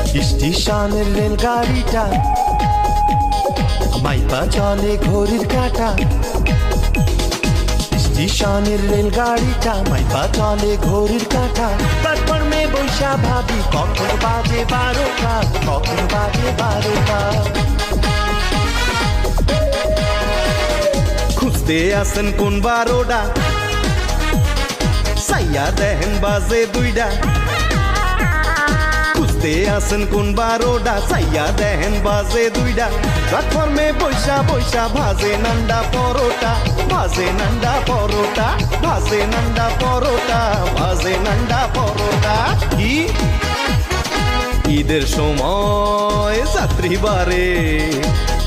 স্টেশনের রেলগাড়িটা মাইপা চলে ঘড়ির কাঁটা। স্টেশনের রেলগাড়িটা মাইপা চলে ঘড়ির কাঁটা। প্ল্যাটফর্মে বৈশা ভাবি কখন বাজে 12টা, কখন বাজে 12টা। খুঁজতে আসেন কোন 12টা, সাইয়া দেখেন বাজে 2টা। খুঁজতে আসেন কোন 12টা, সাইয়া দেখেন বাজে 2টা। প্ল্যাটফর্মে বৈশা বৈশা ভাজে নান্ডা পরোটা, ভাজে নান্ডা পরোটা, ভাজে নান্ডা পরোটা, ভাজে নান্ডা পরোটা। কি ঈদের সময় যাত্রী বারে,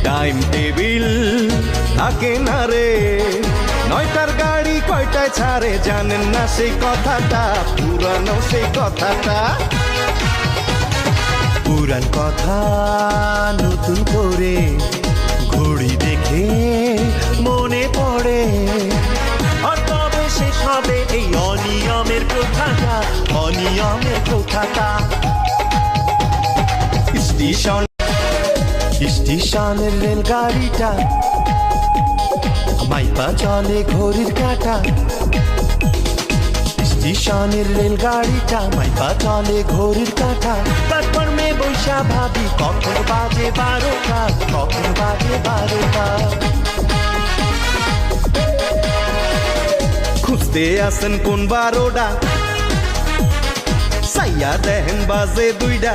টাইম টেবিল থাকে না রে। 9টার গাড়ি কয়টায় ছাড়ে জানেন না সেই কথাটা, পুরানো সেই কথাটা। পুরান কথা নতুন করে ঘড়ি দেখে মনে পড়ে। আর তবে শেষ হবে এই অনিয়মের প্রথাটা, অনিয়মের প্রথাটা। স্টেশনের রেলগাড়িটা মাইপা চলে ঘড়ির কাঁটা। স্টেশনের রেলগাড়িটা মাইপা চলে ঘড়ির কাঁটা। প্ল্যাটফর্মে বৈশা ভাবি কখন বাজে 12টা, কখন বাজে 12টা। খুঁজতে আসেন কোন 12টা, সাইয়া দেখেন বাজে 2টা।